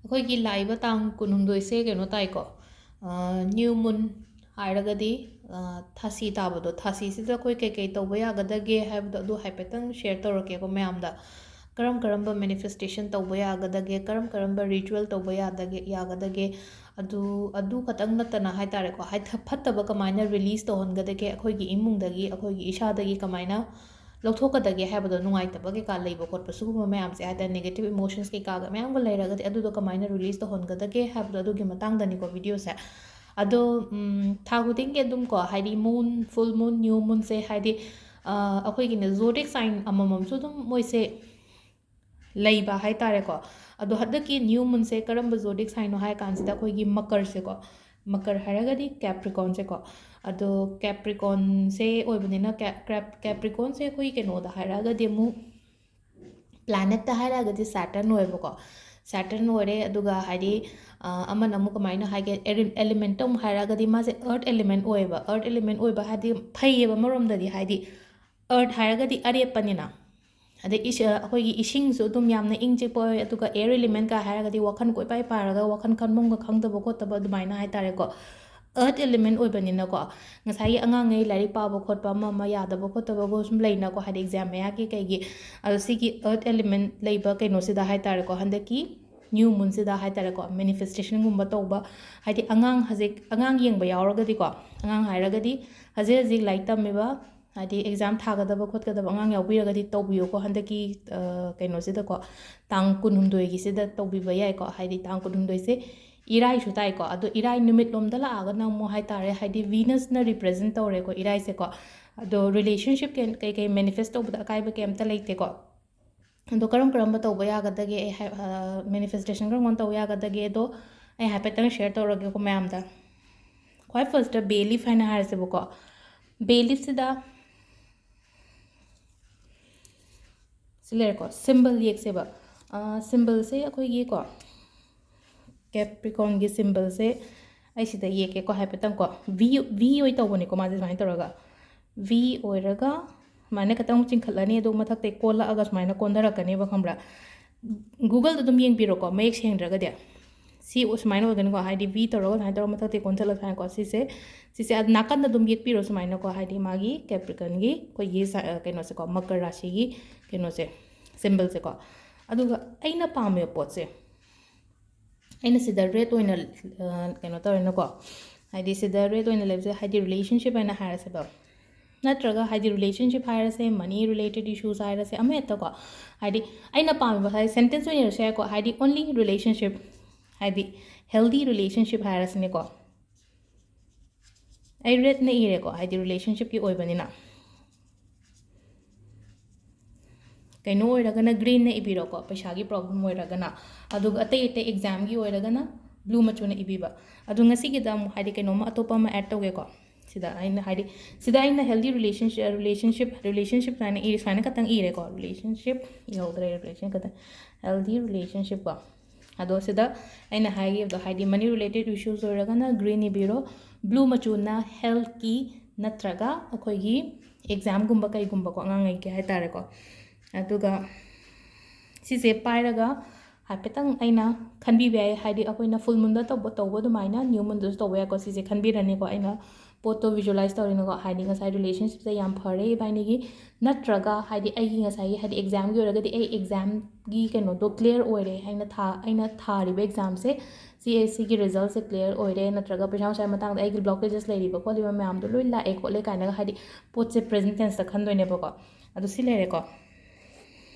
ꯑꯩꯈꯣꯏꯒꯤ ꯂꯥꯛꯏꯕ ꯇꯥꯡ 22ꯁꯦ ꯀꯩꯅꯣ ꯇꯥꯏꯀꯣ ꯅ꯭ꯌꯨ ꯃꯨꯟ ꯍꯥꯏꯔꯒꯗꯤ ꯊꯥꯁꯤ ꯇꯥꯕꯗꯣ ꯊꯥꯁꯤꯁꯤꯗ ꯑꯩꯈꯣꯏ ꯀꯩꯀꯩ ꯇꯧꯕ ꯌꯥꯒꯗꯒꯦ ꯍꯥꯏꯕꯗꯣ ꯑꯗꯨ ꯍꯥꯏꯐꯦꯠꯇꯪ ꯁꯦꯌꯔ ꯇꯧꯔꯛꯀꯦꯀꯣ ꯃꯌꯥꯝꯗ ꯀꯔꯝꯕ ꯃꯦꯅꯤꯐꯦꯁꯇꯦꯁꯟ ꯇꯧꯕ ꯌꯥꯒꯗꯒꯦ ꯀꯔꯝꯕ ꯔꯤꯆꯨꯋꯦꯜ ꯇꯧꯕ ꯌꯥꯒꯗꯒꯦ ꯑꯗꯨ ꯈꯛꯇꯪ ꯅꯠꯇꯅ ꯍꯥꯏꯇꯥꯔꯦꯀꯣ ꯐꯠꯇꯕ ꯀꯃꯥꯏꯅ ꯔꯤꯂꯤꯁ ꯇꯧꯍꯟꯒꯗꯒꯦ ꯑꯩꯈꯣꯏꯒꯤ ꯏꯃꯨꯡꯗꯒꯤ ꯑꯩꯈꯣꯏꯒꯤ ꯏꯁꯥꯗꯒꯤ ꯀꯃꯥꯏꯅ ꯂꯧꯊꯣꯛꯀꯗꯒꯦ ꯍꯥꯏꯕꯗꯣ ꯅꯨꯡꯉꯥꯏꯇꯕ ꯀꯩꯀꯥ ꯂꯩꯕ ꯈꯣꯠꯄ ꯁꯤꯒꯨꯝꯕ ꯃꯌꯥꯝꯁꯦ ꯍꯥꯏꯇꯥꯔꯦ ꯅꯦꯒꯦꯇꯤቭ ꯏꯃꯣꯁꯟꯁ ꯀꯩꯀꯥꯒ ꯃꯌꯥꯝꯒ ꯂꯩꯔꯒꯗꯤ ꯑꯗꯨꯗꯣ ꯀꯃꯥꯏꯅ ꯔꯤꯂꯤꯁ ꯇꯧꯍꯟꯒꯗꯒꯦ ꯍꯥꯏꯕꯗꯣ ꯑꯗꯨꯒꯤ ꯃꯇꯥꯡꯗꯅꯤꯀꯣ ꯚꯤꯗꯤꯑꯣꯁꯦ ꯑꯗꯣ ꯊꯥ ꯈꯨꯗꯤꯡꯒꯤ ꯑꯗꯨꯝ ꯀꯣ ꯍꯥꯏꯗꯤ ꯃꯨꯟ ꯐꯨꯜ ꯃꯨꯟ ꯅ꯭ꯌꯨ ꯃꯨꯟꯁꯦ ꯍꯥꯏꯗꯤ ꯑꯩꯈꯣꯏꯒꯤꯅ ꯖꯣꯗꯤꯛ ꯁꯥꯏꯟ ꯑꯃꯃꯝꯁꯨ ꯑꯗꯨꯝ ꯃꯣꯏꯁꯦ ꯂꯩꯕ ꯍꯥꯏꯇꯥꯔꯦꯀꯣ ꯑꯗꯣ ꯍꯟꯗꯛꯀꯤ ꯅ꯭ꯌू ꯃꯨꯟꯁꯦ ꯀꯔꯝꯕ ꯖꯣꯗꯤꯛ ꯁꯥꯏꯟꯅꯣ ꯍꯥꯏ ꯀꯥꯟꯁꯤꯗ ꯑꯩꯈꯣꯏꯒꯤ ꯃꯀꯔꯁꯦꯀꯣ ꯃꯀꯔ ꯍꯥꯏꯔꯒꯗꯤ ꯀꯦꯄ꯭ꯔꯤꯀꯣꯟꯁꯦꯀꯣ ꯑꯗꯣ ꯀꯦꯄ꯭ꯔꯤꯀꯣꯟꯁꯦ ꯑꯣꯏꯕꯅꯤꯅ ꯀꯦꯄ꯭ꯔꯤꯀꯣꯟꯁꯦ ꯑꯩꯈꯣꯏ ꯀꯩꯅꯣꯗ ꯍꯥꯏꯔꯒꯗꯤ ꯑꯃꯨꯛ ꯄ꯭ꯂꯥꯅꯦꯠꯇ ꯍꯥꯏꯔꯒꯗꯤ ꯁꯦꯇꯔꯟ ꯑꯣꯏꯕꯀꯣ ꯁꯦꯇꯔꯟ ꯑꯣꯏꯔꯦ ꯑꯗꯨꯒ ꯍꯥꯏꯗꯤ ꯑꯃꯅ ꯑꯃꯨꯛ ꯀꯃꯥꯏꯅ ꯍꯥꯏꯒꯦ ꯑꯦꯂꯤꯃꯦꯟꯇ ꯑꯃꯨꯛ ꯍꯥꯏꯔꯒꯗꯤ ꯃꯥꯁꯦ ꯑꯔꯠ ꯑꯦꯂꯤꯃꯦꯟ ꯑꯣꯏꯌꯦꯕ ꯑꯔꯠ ꯑꯦꯂꯤꯃꯦꯟ ꯑꯣꯏꯕ ꯍꯥꯏꯗꯤ ꯐꯩꯌꯦꯕ ꯑꯃꯔꯣꯝꯗꯗꯤ ꯍꯥꯏꯗꯤ ꯑꯔꯠ ꯍꯥꯏꯔꯒꯗꯤ ꯑꯔꯦꯞꯄꯅꯤꯅ ꯑꯗꯩ ꯑꯩꯈꯣꯏꯒꯤ ꯏꯁꯤꯡꯁꯨ ꯑꯗꯨꯝ ꯌꯥꯝꯅ ꯏꯪ ꯆꯤꯛꯄ ꯑꯣꯏ ꯑꯗꯨꯒ ꯑꯦꯌꯔ ꯏꯂꯤꯃꯦꯟꯀ ꯍꯥꯏꯔꯒꯗꯤ ꯋꯥꯈꯜ ꯀꯣꯏꯄꯥꯏ ꯄꯥꯔꯒ ꯋꯥꯈꯜ ꯈꯟꯐꯝꯒ ꯈꯪꯗꯕ ꯈꯣꯠꯇꯕ ꯑꯗꯨꯃꯥꯏꯅ ꯍꯥꯏꯇꯥꯔꯦꯀꯣ ꯑꯔꯠ ꯑꯦꯂꯤꯃꯦꯟ ꯑꯣꯏꯕꯅꯤꯅꯀꯣ ꯉꯁꯥꯏꯒꯤ ꯑꯉꯥꯡꯉꯩ ꯂꯥꯏꯔꯤꯛ ꯄꯥꯕ ꯈꯣꯠꯄ ꯑꯃ ꯌꯥꯗꯕ ꯈꯣꯠꯇꯕꯒ ꯁꯨꯝ ꯂꯩꯅꯀꯣ ꯍꯥꯏꯗꯤ ꯑꯦꯛꯖꯥꯝ ꯃꯌꯥꯒꯤ ꯀꯩꯒꯤ ꯑꯗꯣ ꯁꯤꯒꯤ ꯑꯔꯠ ꯑꯦꯂꯤꯃꯦꯟ ꯂꯩꯕ ꯀꯩꯅꯣꯁꯤꯗ ꯍꯥꯏꯇꯥꯔꯦꯀꯣ ꯍꯟꯗꯛꯀꯤ ꯅ꯭ꯌꯨ ꯃꯨꯟꯁꯤꯗ ꯍꯥꯏꯇꯥꯔꯦꯀꯣ ꯃꯦꯅꯤꯐꯦꯁꯇꯦꯁꯟꯒꯨꯝꯕ ꯇꯧꯕ ꯍꯥꯏꯗꯤ ꯑꯉꯥꯡ ꯌꯦꯡꯕ ꯌꯥꯎꯔꯒꯗꯤꯀꯣ ꯑꯉꯥꯡ ꯍꯥꯏꯔꯒꯗꯤ ꯍꯧꯖꯤꯛ ꯂꯥꯏꯔꯤꯛ ꯇꯝꯃꯤꯕ ꯍꯥꯏꯗꯤ ꯑꯦꯛꯖꯥꯝ ꯊꯥꯒꯗꯕ ꯈꯣꯠꯀꯗꯕ ꯑꯉꯥꯡ ꯌꯥꯎꯕꯤꯔꯒꯗꯤ ꯇꯧꯕꯤꯌꯨꯀꯣ ꯍꯟꯗꯛꯀꯤ ꯀꯩꯅꯣꯁꯤꯗꯀꯣ ꯇꯥꯡ 22ꯒꯤꯁꯤꯗ ꯇꯧꯕꯤꯕ ꯌꯥꯏꯀꯣ ꯍꯥꯏꯗꯤ ꯇꯥꯡ 22ꯁꯦ ꯏꯔꯥꯏꯁꯨ ꯇꯥꯏꯀꯣ ꯑꯗꯣ ꯏꯔꯥꯏ ꯅꯨꯃꯤꯠꯂꯣꯝꯗ ꯂꯥꯛꯑꯒꯅ ꯑꯃꯨꯛ ꯍꯥꯏꯇꯥꯔꯦ ꯍꯥꯏꯗꯤ ꯚꯤꯅꯁꯅ ꯔꯤꯄ꯭ꯔꯖꯦꯟ ꯇꯧꯔꯦꯀꯣ ꯏꯔꯥꯏꯁꯦꯀꯣ ꯑꯗꯣ ꯔꯤꯂꯦꯁꯟꯁꯤꯞ ꯀꯩꯀꯩ ꯃꯦꯅꯤꯐꯦꯁ ꯇꯧꯕꯗ ꯑꯀꯥꯏꯕ ꯀꯩꯝꯇ ꯂꯩꯇꯦꯀꯣ ꯑꯗꯣ ꯀꯔꯝꯕ ꯇꯧꯕ ꯌꯥꯒꯗꯒꯦ ꯃꯦꯅꯤꯐꯦꯁꯇꯦꯁꯟ ꯀꯔꯝ ꯇꯧꯕ ꯌꯥꯒꯗꯒꯦ ꯑꯗꯣ ꯑꯩ ꯍꯥꯏꯐꯦꯠꯇꯪ ꯁꯦꯌꯔ ꯇꯧꯔꯒꯦꯀꯣ ꯃꯌꯥꯝꯗ ꯈ꯭ꯋꯥꯏ ꯐꯥꯔꯁꯇ ꯕꯦ ꯂꯤꯐ ꯍꯥꯏꯅ ꯍꯥꯏꯔꯁꯦꯕꯀꯣ ꯕꯦ ꯂꯤꯐꯁꯤꯗ ꯁꯤ ꯂꯩꯔꯦꯀꯣ ꯁꯤꯝꯕꯜ ꯌꯦꯛꯁꯦꯕ ꯁꯤꯝꯕꯜꯁꯦ ꯑꯩꯈꯣꯏꯒꯤꯀꯣ ꯀꯦꯄ꯭ꯔꯤꯀꯣꯟꯒꯤ ꯁꯤꯝꯕꯜꯁꯦ ꯑꯩ ꯁꯤꯗ ꯌꯦꯛꯀꯦꯀꯣ ꯍꯥꯏꯐꯦꯠꯇꯪꯀꯣ ꯚꯤ ꯑꯣꯏ ꯇꯧꯕꯅꯤꯀꯣ ꯃꯥꯁꯦ ꯁꯨꯃꯥꯏꯅ ꯇꯧꯔꯒ ꯚꯤ ꯑꯣꯏꯔꯒ ꯁꯨꯃꯥꯏꯅ ꯈꯤꯇꯪ ꯆꯤꯡꯈꯠꯂꯅꯤ ꯑꯗꯨꯒ ꯃꯊꯛꯇꯩ ꯀꯣꯜꯂꯛꯑꯒ ꯁꯨꯃꯥꯏꯅ ꯀꯣꯟꯊꯔꯛꯀꯅꯦꯕ ꯈꯪꯕ꯭ꯔꯥ ꯒꯨꯒꯜꯗ ꯑꯗꯨꯝ ꯌꯦꯡꯕꯤꯔꯣꯀꯣ ꯃꯌꯦꯛ ꯁꯦꯡꯗ꯭ꯔꯒꯗꯤ ꯁꯤ ꯁꯨꯃꯥꯏꯅ ꯑꯣꯏꯒꯅꯤꯀꯣ ꯍꯥꯏꯗꯤ ꯚꯤ ꯇꯧꯔꯒ ꯁꯨꯃꯥꯏꯅ ꯇꯧꯔꯒ ꯃꯊꯛꯇꯩ ꯀꯣꯟꯊꯠꯂ ꯁꯨꯃꯥꯏꯅꯀꯣ ꯁꯤꯁꯦ ꯅꯥꯀꯟꯗ ꯑꯗꯨꯝ ꯌꯦꯛꯄꯤꯔꯣ ꯁꯨꯃꯥꯏꯅꯀꯣ ꯍꯥꯏꯗꯤ ꯃꯥꯒꯤ ꯀꯦꯄ꯭ꯔꯤꯀꯟꯒꯤ ꯑꯩꯈꯣꯏꯒꯤ ꯀꯩꯅꯣꯁꯦꯀꯣ ꯃꯀꯔ ꯔꯥశꯤꯒꯤ ꯀꯩꯅꯣꯁꯦ ꯁꯤꯝꯕꯜꯁꯦꯀꯣ ꯑꯗꯨꯒ ꯑꯩꯅ ꯄꯥꯝꯃꯤꯕ ꯄꯣꯠꯁꯦ ꯑꯩꯅ ꯁꯤꯗ ꯔꯦꯠ ꯑꯣꯏꯅ ꯀꯩꯅꯣ ꯇꯧꯔꯦꯅꯀꯣ ꯍꯥꯏꯗꯤ ꯁꯤꯗ ꯔꯦꯠ ꯑꯣꯏꯅ ꯂꯩꯕꯁꯦ ꯍꯥꯏꯗꯤ ꯔꯤꯂꯦꯁꯟꯁꯤꯞ ꯍꯥꯏꯅ ꯍꯥꯏꯔꯁꯦꯕ ꯅꯠꯇ꯭ꯔꯒ ꯍꯥꯏꯗꯤ ꯔꯤꯂꯦꯁꯟꯁꯤꯞ ꯍꯥꯏꯔꯁꯦ ꯃꯅꯤ ꯔꯤꯂꯦꯇꯦड ꯏꯁꯨꯁ ꯍꯥꯏꯔꯁꯦ ꯑꯃ ꯍꯦꯛꯇꯀꯣ ꯍꯥꯏꯗꯤ ꯑꯩꯅ ꯄꯥꯝꯃꯤꯕ ꯍꯥꯏꯗꯤ ꯁꯦꯟꯇꯦꯟꯁ ꯑꯣꯏꯅ ꯏꯔꯁꯨ ꯌꯥꯏꯀꯣ ꯍꯥꯏꯗꯤ ꯑꯣꯟꯂꯤ ꯔꯤꯂꯦꯁꯟꯁꯤꯞ ꯍꯥꯏꯗꯤ ꯍꯦꯜꯗꯤ ꯔꯤꯂꯦꯁꯟꯁꯤꯞ ꯍꯥꯏꯔꯁꯤꯅꯦꯀꯣ ꯑꯩ ꯔꯦꯠꯅ ꯏꯔꯦꯀꯣ ꯍꯥꯏꯗꯤ ꯔꯤꯂꯦꯁꯟꯁꯤꯞꯀꯤ ꯑꯣꯏꯕꯅꯤꯅ ꯀꯩꯅꯣ ꯑꯣꯏꯔꯒꯅ ꯒ꯭ꯔꯤꯟꯅ ꯏꯕꯤꯔꯣꯀꯣ ꯄꯩꯁꯥꯒꯤ ꯄ꯭ꯔꯣꯕ꯭ꯂꯦꯝ ꯑꯣꯏꯔꯒꯅ ꯑꯗꯨꯒ ꯑꯇꯩ ꯑꯦꯛꯖꯥꯝꯒꯤ ꯑꯣꯏꯔꯒꯅ ꯕ꯭ꯂꯨ ꯃꯆꯨꯅ ꯏꯕꯤꯕ ꯑꯗꯣ ꯉꯁꯤꯒꯤꯗ ꯑꯃꯨꯛ ꯍꯥꯏꯗꯤ ꯀꯩꯅꯣꯝꯃ ꯑꯇꯣꯞꯄ ꯑꯃ ꯑꯦꯗ ꯇꯧꯒꯦꯀꯣ ꯁꯤꯗ ꯑꯩꯅ ꯍꯦꯜꯗꯤ ꯔꯤꯂꯦꯁꯟꯁꯤꯞ ꯁꯨꯃꯥꯏꯅ ꯁꯨꯃꯥꯏꯅ ꯈꯛꯇꯪ ꯏꯔꯦꯀꯣ ꯔꯤꯂꯦꯁꯟꯁꯤꯞ ꯏꯍꯧꯗ꯭ꯔꯦ ꯔꯤꯂꯦꯁꯟ ꯈꯛꯇꯪ ꯍꯦꯜꯗꯤ ꯔꯤꯂꯦꯁꯟꯁꯤꯞ ꯀꯣ ꯑꯗꯣ ꯁꯤꯗ ꯑꯩꯅ ꯍꯥꯏꯈꯤꯕꯗꯣ ꯍꯥꯏꯗꯤ ꯃꯅꯤ ꯔꯤꯂꯦꯇꯦഡ് ꯏꯁꯨꯁ ꯑꯣꯏꯔꯒꯅ ꯒ꯭ꯔꯤꯟ ꯏꯕꯤꯔꯣ ꯕ꯭ꯂू ꯃꯆꯨꯅ ꯍꯦꯜꯊꯀꯤ ꯅꯠꯇ꯭ꯔꯒ ꯑꯩꯈꯣꯏꯒꯤ ꯑꯦꯛꯖꯥꯝꯒꯨꯝꯕ ꯀꯩꯒꯨꯝꯕꯀꯣ ꯑꯉꯥꯡꯉꯩꯒꯤ ꯍꯥꯏꯇꯥꯔꯦꯀꯣ ꯑꯗꯨꯒ ꯁꯤꯁꯦ ꯄꯥꯏꯔꯒ ꯍꯥꯏꯐꯦꯠꯇꯪ ꯑꯩꯅ ꯈꯟꯕꯤꯕ ꯌꯥꯏ ꯍꯥꯏꯗꯤ ꯑꯩꯈꯣꯏꯅ ꯐꯨꯜ ꯃꯨꯟꯗ ꯇꯧꯕ ꯑꯗꯨꯃꯥꯏꯅ ꯅ꯭ꯌꯨ ꯃꯨꯟꯗꯁꯨ ꯇꯧꯕ ꯌꯥꯏꯀꯣ ꯁꯤꯁꯦ ꯈꯟꯕꯤꯔꯅꯤꯀꯣ ꯑꯩꯅ ꯄꯣꯠꯇꯣ ꯚꯤꯖꯨꯋꯦꯂꯥꯏꯁ ꯇꯧꯔꯤꯅꯀꯣ ꯍꯥꯏꯗꯤ ꯉꯁꯥꯏ ꯔꯤꯂꯦꯁꯟꯁꯤꯞꯁꯦ ꯌꯥꯝ ꯐꯔꯦ ꯏꯕꯥꯅꯤꯒꯤ ꯅꯠꯇ꯭ꯔꯒ ꯍꯥꯏꯗꯤ ꯑꯩꯒꯤ ꯉꯁꯥꯏꯒꯤ ꯍꯥꯏꯗꯤ ꯑꯦꯛꯖꯥꯝꯒꯤ ꯑꯣꯏꯔꯒꯗꯤ ꯑꯩ ꯑꯦꯛꯖꯥꯝꯒꯤ ꯀꯩꯅꯣꯗꯣ ꯀ꯭ꯂꯤꯌꯔ ꯑꯣꯏꯔꯦ ꯑꯩꯅ ꯊꯥꯔꯤꯕ ꯑꯦꯛꯖꯥꯝꯁꯦ ꯁꯤꯒꯤ ꯔꯤꯖꯜꯠꯁꯦ ꯀ꯭ꯂꯤꯌꯔ ꯑꯣꯏꯔꯦ ꯅꯠꯇ꯭ꯔꯒ ꯄꯩꯁꯥ ꯅꯨꯡꯁꯥꯒꯤ ꯃꯇꯥꯡꯗ ꯑꯩꯒꯤ ꯕ꯭ꯂꯣꯀꯦꯖꯦꯁ ꯂꯩꯔꯤꯕ ꯈꯣꯠꯂꯤꯕ ꯃꯌꯥꯝꯗꯣ ꯂꯣꯏ ꯂꯥꯛꯑꯦ ꯈꯣꯠꯂꯦ ꯀꯥꯏꯅꯒ ꯍꯥꯏꯗꯤ ꯄꯣꯠꯁꯦ ꯄ꯭ꯔꯦꯖꯦꯟ ꯇꯦꯟꯁꯇ ꯈꯟꯗꯣꯏꯅꯦꯕꯀꯣ ꯑꯗꯣ ꯁꯤ ꯂꯩꯔꯦꯀꯣ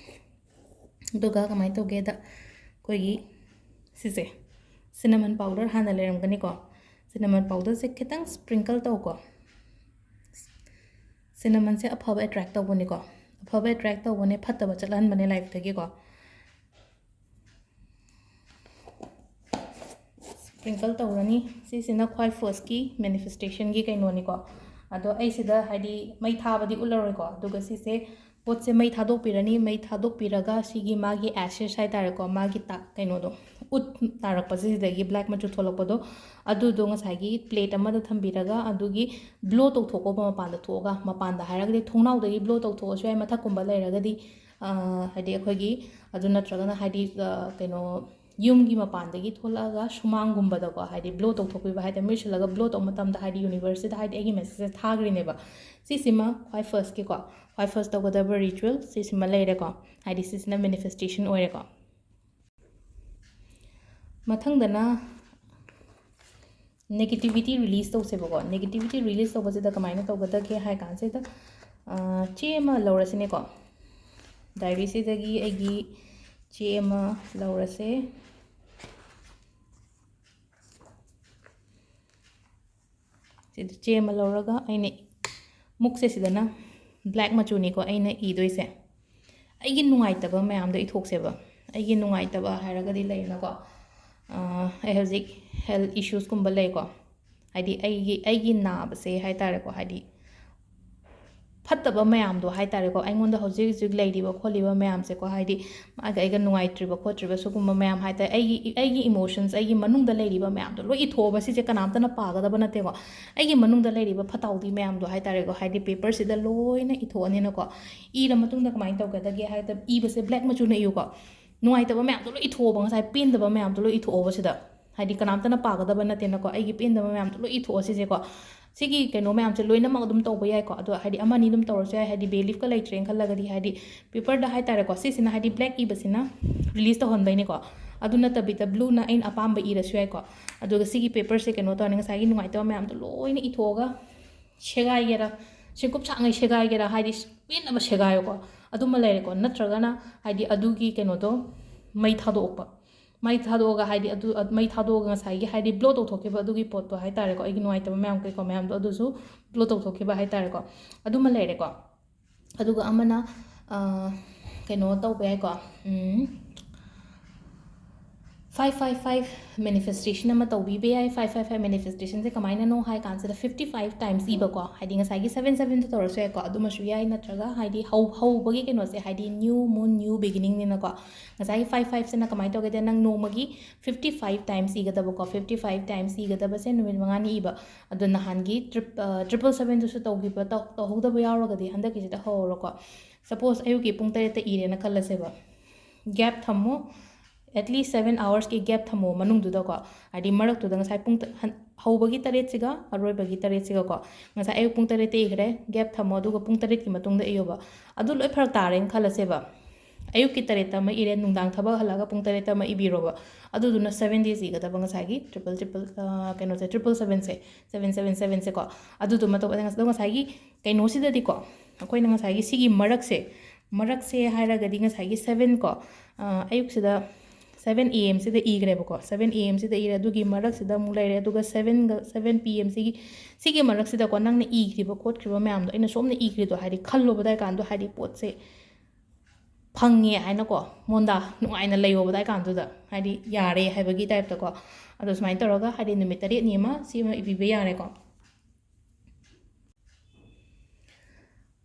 ꯑꯗꯨꯒ ꯀꯃꯥꯏꯅ ꯇꯧꯒꯦꯗ ꯑꯩꯈꯣꯏꯒꯤ ꯁꯤꯁꯦ ꯁꯤꯅꯃꯟ ꯄꯥꯎꯗꯔ ꯍꯥꯟꯅ ꯂꯩꯔꯝꯒꯅꯤꯀꯣ ꯁꯤꯅꯃꯟ ꯄꯥꯎꯗꯔꯁꯦ ꯈꯤꯇꯪ ꯁ꯭ꯄ꯭ꯔꯤꯡꯀꯜ ꯇꯧꯀꯣ ꯁꯤꯅꯃꯟꯁꯦ ꯑꯐꯕ ꯑꯦꯇ꯭ꯔꯦꯛ ꯇꯧꯕꯅꯤꯀꯣ ꯑꯐꯕ ꯑꯦꯇ꯭ꯔꯦꯛ ꯇꯧꯕꯅꯦ ꯐꯠꯇꯕ ꯆꯠꯍꯟꯕꯅꯦ ꯂꯥꯏꯐꯇꯒꯤꯀꯣ ꯁ꯭ꯄ꯭ꯔꯤꯡꯀꯜ ꯇꯧꯔꯅꯤ ꯁꯤꯁꯤꯅ ꯈ꯭ꯋꯥꯏ ꯐꯥꯔꯁꯀꯤ ꯃꯦꯅꯤꯐꯦꯁꯇꯦꯁꯟꯒꯤ ꯀꯩꯅꯣꯅꯤꯀꯣ ꯑꯗꯣ ꯑꯩ ꯁꯤꯗ ꯍꯥꯏꯗꯤꯃꯩ ꯊꯥꯕꯗꯤ ꯎꯠꯂꯔꯣꯏꯀꯣ ꯑꯗꯨꯒ ꯁꯤꯁꯦ ꯄꯣꯠꯁꯦ ꯃꯩ ꯊꯥꯗꯣꯛꯄꯤꯔꯅꯤ ꯃꯩ ꯊꯥꯗꯣꯛꯄꯤꯔꯒ ꯁꯤꯒꯤ ꯃꯥꯒꯤ ꯑꯦꯁꯦꯁ ꯍꯥꯏꯇꯥꯔꯦꯀꯣ ꯃꯥꯒꯤ ꯀꯩꯅꯣꯗꯣ ꯎꯠ ꯇꯥꯔꯛꯄꯁꯦ ꯁꯤꯗꯒꯤ ꯕ꯭ꯂꯦꯛ ꯃꯆꯨ ꯊꯣꯛꯂꯛꯄꯗꯣ ꯑꯗꯨꯗꯣ ꯉꯁꯥꯏꯒꯤ ꯄ꯭ꯂꯦꯠ ꯑꯃꯗ ꯊꯝꯕꯤꯔꯒ ꯑꯗꯨꯒꯤ ꯕ꯭ꯂꯣ ꯇꯧꯊꯣꯛꯄ ꯃꯄꯥꯟꯗ ꯊꯣꯛꯑꯒ ꯃꯄꯥꯟꯗ ꯍꯥꯏꯔꯒꯗꯤ ꯊꯣꯡꯅꯥꯎꯗꯒꯤ ꯕ꯭ꯂꯣ ꯇꯧꯊꯣꯛꯑꯁꯨ ꯌꯥꯏ ꯃꯊꯛꯀꯨꯝꯕ ꯂꯩꯔꯒꯗꯤ ꯍꯥꯏꯗꯤ ꯑꯩꯈꯣꯏꯒꯤ ꯑꯗꯨ ꯅꯠꯇ꯭ꯔꯒꯅ ꯍꯥꯏꯗꯤ ꯀꯩꯅꯣ ꯌꯨꯝꯒꯤ ꯃꯄꯥꯟꯗꯒꯤ ꯊꯣꯛꯂꯛꯑꯒ ꯁꯨꯃꯥꯡꯒꯨꯝꯕꯗꯀꯣ ꯍꯥꯏꯗꯤ ꯕ꯭ꯂꯣ ꯇꯧꯊꯣꯛꯄꯤꯕ ꯍꯥꯏꯗꯤ ꯃꯩ ꯎꯁꯜꯂꯒ ꯕ꯭ꯂꯣ ꯇꯧꯕ ꯃꯇꯝꯗ ꯍꯥꯏꯗꯤ ꯌꯨꯅꯤꯚꯔꯁꯁꯤꯗ ꯍꯥꯏꯗꯤ ꯑꯩꯒꯤ ꯃꯦꯁꯦꯖꯁꯦ ꯊꯥꯈ꯭ꯔꯤꯅꯦꯕ ꯁꯤꯁꯤꯃ ꯈ꯭ꯋꯥꯏ ꯐꯥꯔꯁꯀꯤꯀꯣ ꯈ꯭ꯋꯥꯏ ꯐꯥꯔꯁ ꯇꯧꯒꯗꯕ ꯔꯤꯆꯨꯋꯦꯜ ꯁꯤꯁꯤꯃ ꯂꯩꯔꯦꯀꯣ ꯍꯥꯏꯗꯤ ꯁꯤꯁꯤꯅ ꯃꯦꯅꯤꯐꯦꯁꯇꯦꯁꯟ ꯑꯣꯏꯔꯦꯀꯣ ꯃꯊꯪꯗꯅ ꯅꯦꯒꯦꯇꯤꯚꯤꯇꯤ ꯔꯤꯂꯤꯁ ꯇꯧꯁꯦꯕꯀꯣ ꯅꯦꯒꯦꯇꯤꯚꯤꯇꯤ ꯔꯤꯂꯤꯁ ꯇꯧꯕꯁꯤꯗ ꯀꯃꯥꯏꯅ ꯇꯧꯒꯗꯒꯦ ꯍꯥꯏ ꯀꯥꯟꯁꯤꯗ ꯆꯦ ꯑꯃ ꯂꯧꯔꯁꯤꯅꯦꯀꯣ ꯗꯥꯏꯔꯤꯁꯤꯗꯒꯤ ꯑꯩꯒꯤ ꯆꯦ ꯑꯃ ꯂꯧꯔꯁꯦ ꯁꯤꯗ ꯆꯦ ꯑꯃ ꯂꯧꯔꯒ ꯑꯩꯅ ꯃꯨꯛꯁꯦ ꯁꯤꯗꯅ ꯕ꯭ꯂꯦꯛ ꯃꯆꯨꯅꯤꯀꯣ ꯑꯩꯅ ꯏꯗꯣꯏꯁꯦ ꯑꯩꯒꯤ ꯅꯨꯡꯉꯥꯏꯇꯕ ꯃꯌꯥꯝꯗꯣ ꯏꯊꯣꯛꯁꯦꯕ ꯑꯩꯒꯤ ꯅꯨꯡꯉꯥꯏꯇꯕ ꯍꯥꯏꯔꯒꯗꯤ ꯂꯩꯅꯀꯣ ꯑꯩ ꯍꯧꯖꯤꯛ ꯍꯦꯜꯊ ꯏꯁꯨꯁꯀꯨꯝꯕ ꯂꯩꯀꯣ ꯍꯥꯏꯗꯤ ꯑꯩꯒꯤ ꯅꯥꯕꯁꯦ ꯍꯥꯏ ꯇꯥꯔꯦꯀꯣ ꯍꯥꯏꯗꯤ ꯐꯠꯇꯕ ꯃꯌꯥꯝꯗꯣ ꯍꯥꯏ ꯇꯥꯔꯦꯀꯣ ꯑꯩꯉꯣꯟꯗ ꯍꯧꯖꯤꯛ ꯍꯧꯖꯤꯛ ꯂꯩꯔꯤꯕ ꯈꯣꯠꯂꯤꯕ ꯃꯌꯥꯝꯁꯦꯀꯣ ꯍꯥꯏꯗꯤ ꯃꯥꯒ ꯑꯩꯒ ꯅꯨꯡꯉꯥꯏꯇ꯭ꯔꯤꯕ ꯈꯣꯠꯇ꯭ꯔꯤꯕ ꯁꯤꯒꯨꯝꯕ ꯃꯌꯥꯝ ꯍꯥꯏ ꯇꯥꯔꯦ ꯑꯩꯒꯤ ꯏꯃꯣꯁꯟꯁ ꯑꯩꯒꯤ ꯃꯅꯨꯡꯗ ꯂꯩꯔꯤꯕ ꯃꯌꯥꯝꯗꯣ ꯂꯣꯏ ꯏꯊꯣꯛꯑꯕ ꯁꯤꯁꯦ ꯀꯅꯥꯝꯇꯅ ꯄꯥꯒꯗꯕ ꯅꯠꯇꯦꯀꯣ ꯑꯩꯒꯤ ꯃꯅꯨꯡꯗ ꯂꯩꯔꯤꯕ ꯐꯠꯇꯥꯎꯗꯤ ꯃꯌꯥꯝꯗꯣ ꯍꯥꯏ ꯇꯥꯔꯦꯀꯣ ꯍꯥꯏꯗꯤ ꯄꯦꯄꯔꯁꯤꯗ ꯂꯣꯏꯅ ꯏꯊꯣꯛꯑꯅꯤꯅꯀꯣ ꯏꯔ ꯃꯇꯨꯡꯗ ꯀꯃꯥꯏꯅ ꯇꯧꯒꯗꯒꯦ ꯍꯥꯏꯕꯗ ꯏꯕꯁꯦ ꯕ꯭ꯂꯦꯛ ꯃꯆꯨꯅ ꯏꯌꯨꯀꯣ ꯅꯨꯡꯉꯥꯏꯇꯕ ꯃꯌꯥꯝꯗꯣ ꯂꯣꯏ ꯏꯊꯣꯛꯑꯕ ꯉꯁꯥꯏ ꯄꯦꯟꯗꯕ ꯃꯌꯥꯝꯗꯣ ꯂꯣꯏ ꯏꯊꯣꯛꯑꯕ ꯁꯤꯗ ꯍꯥꯏꯗꯤ ꯀꯅꯥꯝꯇꯅ ꯄꯥꯒꯗꯕ ꯅꯠꯇꯦꯅꯀꯣ ꯑꯩꯒꯤ ꯄꯦꯟꯗꯕ ꯃꯌꯥꯝꯗꯣ ꯂꯣꯏ ꯏꯊꯣꯛꯑ ꯁꯤꯁꯦꯀꯣ ꯁꯤꯒꯤ ꯀꯩꯅꯣ ꯃꯌꯥꯝꯁꯦ ꯂꯣꯏꯅꯃꯛ ꯑꯗꯨꯝ ꯇꯧꯕ ꯌꯥꯏꯀꯣ ꯑꯗꯣ ꯍꯥꯏꯗꯤ ꯑꯃꯅꯤ ꯑꯗꯨꯝ ꯇꯧꯔꯁꯨ ꯌꯥꯏ ꯍꯥꯏꯗꯤ ꯕꯦꯂꯤꯐꯀ ꯂꯩꯇ꯭ꯔꯦꯅ ꯈꯜꯂꯒꯗꯤ ꯍꯥꯏꯗꯤ ꯄꯦꯄꯔꯗ ꯍꯥꯏ ꯇꯥꯔꯦꯀꯣ ꯁꯤꯁꯤꯅ ꯍꯥꯏꯗꯤ ꯕ꯭ꯂꯦꯛ ꯏꯕꯁꯤꯅ ꯔꯤꯂꯤꯁ ꯇꯧꯍꯟꯕꯩꯅꯦꯀꯣ ꯑꯗꯨ ꯅꯠꯇꯕꯤꯗ ꯕ꯭ꯂꯨꯅ ꯑꯩꯅ ꯑꯄꯥꯝꯕ ꯏꯔꯁꯨ ꯌꯥꯏꯀꯣ ꯑꯗꯨꯒ ꯁꯤꯒꯤ ꯄꯦꯄꯔꯁꯦ ꯀꯩꯅꯣ ꯇꯧꯔꯅꯤ ꯉꯁꯥꯏꯒꯤ ꯅꯨꯡꯉꯥꯏꯇꯕ ꯃꯌꯥꯝꯗꯣ ꯂꯣꯏꯅ ꯏꯊꯣꯛꯑꯒ ꯁꯦꯒꯥꯏꯒꯦꯔꯥ ꯁꯦꯡꯀꯨꯞ ꯁꯥꯡꯉꯩ ꯁꯦꯒꯥꯏꯒꯦꯔꯥ ꯍꯥꯏꯗꯤ ꯄꯦꯟꯅꯕ ꯁꯦꯒꯥꯏꯌꯣꯀꯣ ꯑꯗꯨꯃ ꯂꯩꯔꯦꯀꯣ ꯅꯠꯇ꯭ꯔꯒꯅ ꯍꯥꯏꯗꯤ ꯑꯗꯨꯒꯤ ꯀꯩꯅꯣꯗꯣ ꯃꯩ ꯊꯥꯗꯣꯛꯄ ꯃꯩ ꯊꯥꯗꯣꯛꯑꯒ ꯍꯥꯏꯗꯤ ꯃꯩ ꯊꯥꯗꯣꯛꯑꯒ ꯉꯁꯥꯏꯒꯤ ꯍꯥꯏꯗꯤ ꯕ꯭ꯂꯣ ꯇꯧꯊꯣꯛꯈꯤꯕ ꯑꯗꯨꯒꯤ ꯄꯣꯠꯇꯣ ꯍꯥꯏ ꯇꯥꯔꯦꯀꯣ ꯑꯩꯒꯤ ꯅꯨꯡꯉꯥꯏꯇꯕ ꯃꯌꯥꯝ ꯀꯩꯀꯣ ꯃꯌꯥꯝꯗꯣ ꯑꯗꯨꯁꯨ ꯕ꯭ꯂꯣ ꯇꯧꯊꯣꯛꯈꯤꯕ ꯍꯥꯏ ꯇꯥꯔꯦꯀꯣ ꯑꯗꯨꯃ ꯂꯩꯔꯦꯀꯣ ꯑꯗꯨꯒ ꯑꯃꯅ ꯀꯩꯅꯣ ꯇꯧꯕ ꯌꯥꯏꯀꯣ 555 ꯃꯦꯅꯤꯐꯦꯁꯇꯦꯁꯟ ꯑꯃ ꯇꯧꯕꯤꯕ ꯌꯥꯏ 555 ꯃꯦꯅꯤꯐꯦꯁꯇꯦꯁꯟꯁꯦ ꯀꯃꯥꯏꯅꯅꯣ ꯍꯥꯏ ꯀꯥꯟꯁꯤꯗ 55 ꯇꯥꯏꯝꯁ ꯏꯕꯀꯣ ꯍꯥꯏꯗꯤ ꯉꯁꯥꯏꯒꯤ 7 ꯇꯧꯔꯁꯨ ꯌꯥꯏꯀꯣ ꯑꯗꯨꯃꯁꯨ ꯌꯥꯏ ꯅꯠꯇ꯭ꯔꯒ ꯍꯥꯏꯗꯤ ꯍꯧꯕꯒꯤ ꯀꯩꯅꯣꯁꯦ ꯍꯥꯏꯗꯤ ꯅ꯭ꯌꯨ ꯃꯨꯟ ꯅ꯭ꯌू ꯕꯤꯒꯤꯅꯤꯡꯅꯤꯅꯀꯣ ꯉꯁꯥꯏꯒꯤ 55ꯁꯤꯅ ꯀꯃꯥꯏꯅ ꯇꯧꯒꯦꯗ ꯅꯪ ꯅꯣꯡꯃꯒꯤ 55 ꯇꯥꯏꯝꯁ ꯏꯒꯗꯕꯀꯣ 55 ꯇꯥꯏꯝꯁ ꯏꯒꯗꯕꯁꯦ ꯅꯨꯃꯤꯠ 5ꯅꯤ ꯏꯕ ꯑꯗꯣ ꯅꯍꯥꯟꯒꯤ 777ꯗꯨꯁꯨ ꯇꯧꯍꯧꯗꯕ ꯌꯥꯎꯔꯒꯗꯤ ꯍꯟꯗꯛꯀꯤꯁꯤꯗ ꯍꯧꯔꯣꯀꯣ ꯁꯄꯣꯁ ꯑꯌꯨꯛꯀꯤ ꯄꯨꯡ 8ꯇ ꯏꯔꯦꯅ ꯈꯜꯂꯁꯦꯕ ꯒꯦꯞ ꯊꯝꯃꯣ ꯑꯦꯠꯂꯤꯁ 7 ꯑꯥꯋꯔꯁꯀꯤ ꯒꯦꯞ ꯊꯝꯃꯣ ꯃꯅꯨꯡꯗꯨꯗꯀꯣ ꯍꯥꯏꯗꯤ ꯃꯔꯛꯇꯨꯗ ꯉꯁꯥꯏ ꯍꯧꯕꯒꯤ 8ꯁꯤꯒ ꯑꯔꯣꯏꯕꯒꯤ 8ꯁꯤꯒꯀꯣ ꯉꯁꯥꯏ ꯑꯌꯨꯛ ꯄꯨꯡ 8ꯇ ꯏꯈ꯭ꯔꯦ ꯒꯦꯞ ꯊꯝꯃꯣ ꯑꯗꯨꯒ ꯄꯨꯡ 8ꯀꯤ ꯃꯇꯨꯡꯗ ꯏꯌꯣꯕ ꯑꯗꯨ ꯂꯣꯏ ꯐꯔꯛ ꯇꯥꯔꯦꯅ ꯈꯜꯂꯁꯦꯕ ꯑꯌꯨꯛꯀꯤ 8ꯇ ꯑꯃ ꯏꯔꯦ ꯅꯨꯡꯗꯥꯡ ꯊꯕꯛ ꯍꯜꯂꯒ ꯄꯨꯡ 8ꯇ ꯑꯃ ꯏꯕꯤꯔꯣꯕ ꯑꯗꯨꯗꯨꯅ 7 ꯗꯦꯖ ꯏꯒꯗꯕ ꯉꯁꯥꯏꯒꯤ ꯀꯩꯅꯣꯁꯦ 777ꯁꯦ 777ꯁꯦꯀꯣ ꯑꯗꯨꯗꯨꯃ ꯇꯧꯕ ꯑꯗꯣ ꯉꯁꯥꯏꯒꯤ ꯀꯩꯅꯣꯁꯤꯗꯗꯤꯀꯣ ꯑꯩꯈꯣꯏꯅ ꯉꯁꯥꯏꯒꯤ ꯁꯤꯒꯤ ꯃꯔꯛꯁꯦ ꯍꯥꯏꯔꯒꯗꯤ ꯉꯁꯥꯏꯒꯤ 7 ꯀꯣ ꯑꯌꯨꯛꯁꯤदा 7 AM ꯁꯤꯗ ꯏꯈ꯭ꯔꯦꯕꯀꯣ 7 AM ꯁꯤꯗ ꯏꯔꯦ ꯑꯗꯨꯒꯤ ꯃꯔꯛꯁꯤꯗ ꯑꯃꯨꯛ ꯂꯩꯔꯦ ꯑꯗꯨꯒ 7 PM ꯁꯤꯒꯤ ꯃꯔꯛꯁꯤꯗꯀꯣ ꯅꯪꯅ ꯏꯈ꯭ꯔꯤꯕ ꯈꯣꯠꯈ꯭ꯔꯤꯕ ꯃꯌꯥꯝꯗꯣ ꯑꯩꯅ ꯁꯣꯝꯅ ꯏꯈ꯭ꯔꯤꯗꯣ ꯍꯥꯏꯗꯤ ꯈꯜꯂꯣꯕꯗꯥꯏ ꯀꯥꯟꯗꯣ ꯍꯥꯏꯗꯤ ꯄꯣꯠꯁꯦ ꯐꯪꯉꯦ ꯍꯥꯏꯅꯀꯣ ꯃꯣꯟꯗꯥ ꯅꯨꯡꯉꯥꯏꯅ ꯂꯩꯌꯣꯕꯗꯥꯏ ꯀꯥꯟꯗꯨꯗ ꯍꯥꯏꯗꯤ ꯌꯥꯔꯦ ꯍꯥꯏꯕꯒꯤ ꯇꯥꯏꯞꯇꯀꯣ ꯑꯗꯣ ꯁꯨꯃꯥꯏꯅ ꯇꯧꯔꯒ ꯍꯥꯏꯗꯤ ꯅꯨꯃꯤꯠ 8ꯅꯤ ꯑꯃ ꯁꯤ ꯑꯃ ꯏꯕꯤꯕ ꯌꯥꯔꯦꯀꯣ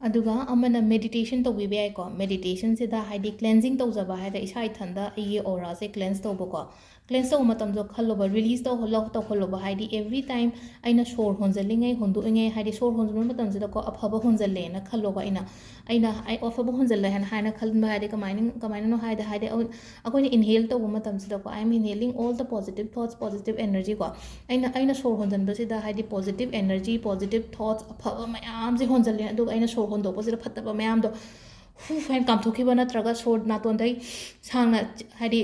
ꯑꯗꯨꯒ ꯑꯃꯅ ꯃꯦꯗꯤꯇꯦꯁꯟ ꯇꯧꯕꯤꯕ ꯌꯥꯏꯀꯣ ꯃꯦꯗꯤꯇꯦꯁꯟꯁꯤꯗ ꯍꯥꯏꯗꯤ ꯀ꯭ꯂꯦꯟꯖꯤꯡ ꯇꯧꯖꯕ ꯍꯥꯏꯗꯤ ꯏꯁꯥ ꯏꯊꯟꯗ ꯑꯩꯒꯤ ꯑꯣꯔꯥꯁꯦ ꯀ꯭ꯂꯦꯟꯁ ꯇꯧꯕꯀꯣ ꯀ꯭ꯂꯦꯟꯁ ꯇꯧꯕ ꯃꯇꯝꯗꯣ ꯈꯜꯂꯣꯕ ꯔꯤꯂꯤꯁ ꯇꯧꯍꯜꯂꯣꯕ ꯍꯥꯏꯗꯤ ꯑꯦꯚ꯭री ꯇꯥꯏꯝ ꯑꯩꯅ ꯁꯣꯔ ꯍꯣꯟꯖꯜꯂꯤꯉꯩ ꯍꯣꯟꯗꯣꯛꯏꯉꯩ ꯍꯥꯏꯗꯤ ꯁꯣꯔ ꯍꯣꯟꯖꯟꯕ ꯃꯇꯝꯁꯤꯗꯀꯣ ꯑꯐꯕ ꯍꯣꯟꯖꯜꯂꯦꯅ ꯈꯜꯂꯣꯕ ꯑꯩ ꯑꯐꯕ ꯍꯣꯟꯖꯜꯂꯦ ꯍꯥꯏꯅ ꯈꯟꯕ ꯍꯥꯏꯗꯤ ꯀꯃꯥꯏꯅꯅೋ ꯍꯥꯏꯗꯤ ꯑꯩꯈꯣꯏꯅ ꯏꯟꯍꯦꯜ ꯇꯧꯕ ꯃꯇꯝꯁꯤꯗꯀꯣ ꯑꯥꯏ ꯑꯦꯝ ꯏꯟꯍꯦꯂꯤꯡ ꯑꯣꯜ ꯗ ꯄꯣꯖꯤꯇꯤቭ ꯊꯣꯠꯁ ꯄꯣꯖꯤꯇꯤቭ ꯑꯦꯅꯔꯖꯤ ꯀꯣ ꯑꯩꯅ ꯁꯣꯔ ꯍꯣꯟꯖꯟꯕꯁꯤꯗ ꯍꯥꯏꯗꯤ ꯄꯣꯖꯤꯇꯤቭ ꯑꯦꯅꯔꯖꯤ ꯄꯣꯖꯤꯇꯤቭ ꯊꯣꯠꯁ ꯑꯐꯕ ꯃꯌꯥꯝꯁꯦ ꯍꯣꯟꯖꯜꯂꯦ ꯑꯗꯨꯒ ꯑꯩꯅ ꯁꯣꯔ ꯍꯣꯟꯗꯣꯛꯄꯁꯤꯗ ꯐꯠꯇꯕ ꯃꯌꯥꯝꯗꯣ ꯍꯥꯏꯅ ꯀꯥꯝꯊꯣꯛꯈꯤꯕ ꯅꯠꯇ꯭ꯔꯒ ꯁꯣꯔ ꯅꯥꯇꯣꯟꯗꯩ ꯁꯥꯡꯅ ꯍꯥꯏꯗꯤ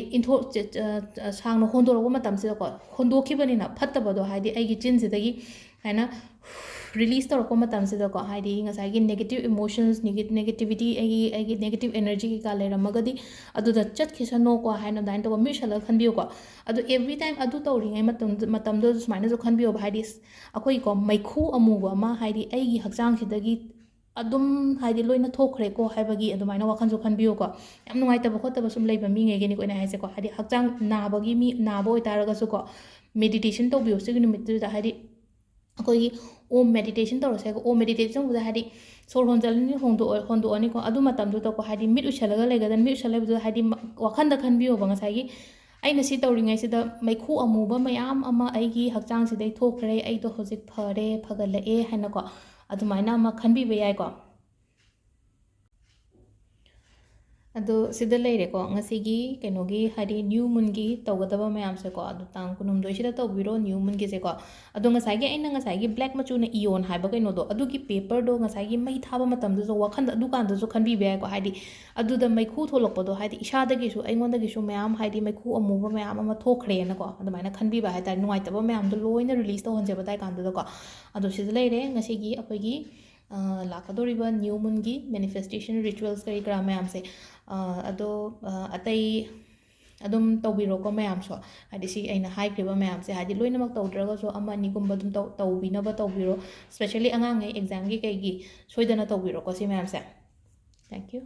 ꯁꯥꯡꯅ ꯍꯣꯟꯗꯣꯔꯛꯄ ꯃꯇꯝꯁꯤꯗꯀꯣ ꯍꯣꯟꯗꯣꯛꯈꯤꯕꯅꯤꯅ ꯐꯠꯇꯕꯗꯣ ꯍꯥꯏꯗꯤ ꯑꯩꯒꯤ ꯆꯤꯟꯁꯤꯗꯒꯤ ꯍꯥꯏꯅ ꯔꯤꯂꯤꯁ ꯇꯧꯔꯛꯄ ꯃꯇꯝꯁꯤꯗꯀꯣ ꯍꯥꯏꯗꯤ ꯉꯁꯥꯏꯒꯤ ꯅꯦꯒꯦꯇꯤቭ ꯏꯃꯣꯁꯟꯁ ꯅꯦꯒꯦꯇꯤꯚꯤꯇꯤ ꯑꯩꯒꯤ ꯅꯦꯒꯦꯇꯤቭ ꯑꯦꯅꯔꯖꯤ ꯀꯩꯀꯥ ꯂꯩꯔꯝꯃꯒꯗꯤ ꯑꯗꯨꯗ ꯆꯠꯈꯤꯁꯅꯣꯀꯣ ꯍꯥꯏꯅ ꯑꯗꯨꯃꯥꯏꯅ ꯇꯧꯕ ꯃꯤꯠ ꯎꯏꯁꯜꯂꯒ ꯈꯟꯕꯤꯌꯨꯀꯣ ꯑꯗꯣ ꯑꯦꯚ꯭री ꯇꯥꯏꯝ ꯑꯗꯨ ꯇꯧꯔꯤꯉꯩ ꯃꯇꯝꯗꯨꯗ ꯁꯨꯃꯥꯏꯅꯁꯨ ꯈꯟꯕꯤꯌꯣꯕ ꯍꯥꯏꯗꯤ ꯑꯩꯈꯣꯏꯀꯣ ꯃꯩꯈꯨ ꯑꯃꯨꯕ ꯑꯃ ꯍꯥꯏꯗꯤ ꯑꯩꯒꯤ ꯍꯛꯆꯥꯡꯁꯤꯗꯒꯤ ꯑꯗꯨꯝ ꯍꯥꯏꯗꯤ ꯂꯣꯏꯅ ꯊꯣꯛꯈ꯭ꯔꯦꯀꯣ ꯍꯥꯏꯕꯒꯤ ꯑꯗꯨꯃꯥꯏꯅ ꯋꯥꯈꯜꯁꯨ ꯈꯟꯕꯤꯌꯨꯀꯣ ꯌꯥꯝ ꯅꯨꯡꯉꯥꯏꯇꯕ ꯈꯣꯠꯇꯕ ꯁꯨꯝ ꯂꯩꯕ ꯃꯤꯉꯩꯒꯤꯅꯤꯀꯣ ꯑꯩꯅ ꯍꯥꯏꯁꯦꯀꯣ ꯍꯥꯏꯗꯤ ꯍꯛꯆꯥꯡ ꯅꯥꯕ ꯑꯣꯏꯇꯥꯔꯒꯁꯨꯀꯣ ꯃꯦꯗꯤꯇꯦꯁꯟ ꯇꯧꯕꯤꯌꯣ ꯁꯤꯒꯤ ꯅꯨꯃꯤꯠꯇꯨꯗ ꯍꯥꯏꯗꯤ ꯑꯩꯈꯣꯏꯒꯤ ꯑꯣꯝ ꯃꯦꯗꯤꯇꯦꯁꯟ ꯇꯧꯔꯁꯦ ꯑꯣꯝ ꯃꯦꯗꯤꯇꯦꯁꯟ ꯇꯧꯕꯗ ꯍꯥꯏꯗꯤ ꯁꯣꯔ ꯍꯣꯟꯖꯜꯂꯅꯤ ꯍꯣꯟꯗꯣꯛꯑꯅꯤꯀꯣ ꯑꯗꯨ ꯃꯇꯝꯗꯨꯗꯀꯣ ꯍꯥꯏꯗꯤ ꯃꯤꯠ ꯎꯏꯁꯜꯂꯒ ꯂꯩꯒꯗꯕꯅꯤ ꯃꯤꯠ ꯎꯏꯁꯜꯂꯒ ꯂꯩꯕꯗꯨꯗ ꯍꯥꯏꯗꯤ ꯋꯥꯈꯟꯗ ꯈꯟꯕꯤꯌꯣꯕ ꯉꯁꯥꯏꯒꯤ ꯑꯩꯅ ꯁꯤ ꯇꯧꯔꯤꯉꯩꯁꯤꯗ ꯃꯩꯈꯨ ꯑꯃꯨꯕ ꯃꯌꯥꯝ ꯑꯃ ꯑꯩꯒꯤ ꯍꯛꯆꯥꯡꯁꯤꯗꯩ ꯊꯣꯛꯈ꯭ꯔꯦ ꯑꯩꯗꯣ ꯍꯧꯖꯤꯛ ꯐꯔꯦ ꯐꯒꯠꯂꯛꯑꯦ ꯍꯥꯏꯅꯀꯣ ꯑꯗꯨꯃꯥꯏꯅ ꯑꯃ ꯈꯟꯕꯤꯕ ꯌꯥꯏꯀꯣ ꯑꯗꯣ ꯁꯤꯗ ꯂꯩꯔꯦꯀꯣ ꯉꯁꯤꯒꯤ ꯀꯩꯅꯣꯒꯤ ꯍꯥꯏꯗꯤ ꯅ꯭ꯌꯨ ꯃꯨꯟꯒꯤ ꯇꯧꯒꯗꯕ ꯃꯌꯥꯝꯁꯦꯀꯣ ꯑꯗꯣ ꯇꯥꯡ 22ꯁꯤꯗ ꯇꯧꯕꯤꯔꯣ ꯅ꯭ꯌꯨ ꯃꯨꯟꯒꯤꯁꯦꯀꯣ ꯑꯗꯣ ꯉꯁꯥꯏꯒꯤ ꯑꯩꯅ ꯉꯁꯥꯏꯒꯤ ꯕ꯭ꯂꯦꯛ ꯃꯆꯨꯅ ꯏꯌꯣꯟ ꯍꯥꯏꯕ ꯀꯩꯅꯣꯗꯣ ꯑꯗꯨꯒꯤ ꯄꯦꯄꯔꯗꯣ ꯉꯁꯥꯏꯒꯤ ꯃꯩ ꯊꯥꯕ ꯃꯇꯝꯗꯁꯨ ꯋꯥꯈꯟꯗ ꯑꯗꯨꯀꯥꯟꯗꯁꯨ ꯈꯟꯕꯤꯕ ꯌꯥꯏꯀꯣ ꯍꯥꯏꯗꯤ ꯑꯗꯨꯗ ꯃꯩꯈꯨ ꯊꯣꯛꯂꯛꯄꯗꯣ ꯍꯥꯏꯗꯤ ꯏꯁꯥꯗꯒꯤꯁꯨ ꯑꯩꯉꯣꯟꯗꯒꯤꯁꯨ ꯃꯌꯥꯝ ꯍꯥꯏꯗꯤ ꯃꯩꯈꯨ ꯑꯃꯨꯕ ꯃꯌꯥꯝ ꯑꯃ ꯊꯣꯛꯈ꯭ꯔꯦꯅꯀꯣ ꯑꯗꯨꯃꯥꯏꯅ ꯈꯟꯕꯤꯕ ꯍꯥꯏꯇꯥꯔꯦ ꯅꯨꯡꯉꯥꯏꯇꯕ ꯃꯌꯥꯝꯗꯣ ꯂꯣꯏꯅ ꯔꯤꯂꯤꯁ ꯇꯧꯍꯟꯖꯦꯕ ꯑꯗꯥꯏ ꯀꯥꯟꯗꯨꯗꯀꯣ ꯑꯗꯣ ꯁꯤꯗ ꯂꯩꯔꯦ ꯉꯁꯤꯒꯤ ꯑꯩꯈꯣꯏꯒꯤ ꯂꯥꯛꯀꯗꯧꯔꯤꯕ ꯅ꯭ꯌꯨ ꯃꯨꯟꯒꯤ ꯃꯦꯅꯤꯐꯦꯁꯇꯦꯁꯟ ꯔꯤꯆꯨꯋꯦꯜꯁ ꯀꯔꯤ ꯀꯔꯥ ꯃꯌꯥꯝꯁꯦ ꯑꯗꯣ ꯑꯇꯩ ꯑꯗꯨꯝ ꯇꯧꯕꯤꯔꯣꯀꯣ ꯃꯌꯥꯝꯁꯨ ꯍꯥꯏꯗꯤ ꯁꯤ ꯑꯩꯅ ꯍꯥꯏꯈ꯭ꯔꯤꯕ ꯃꯌꯥꯝꯁꯦ ꯍꯥꯏꯗꯤ ꯂꯣꯏꯅꯃꯛ ꯇꯧꯗ꯭ꯔꯒꯁꯨ ꯑꯃ ꯑꯅꯤꯒꯨꯝꯕ ꯑꯗꯨꯝ ꯇꯧꯕꯤꯅꯕ ꯇꯧꯕꯤꯔꯣ ꯁ꯭ꯄꯦꯁꯦꯜꯂꯤ ꯑꯉꯥꯡꯉꯩ ꯑꯦꯛꯖꯥꯝꯒꯤ ꯀꯩꯒꯤ ꯁꯣꯏꯗꯅ ꯇꯧꯕꯤꯔꯣꯀꯣ ꯁꯤ ꯃꯌꯥꯝꯁꯦ ꯊꯦꯡꯛ ꯌꯨ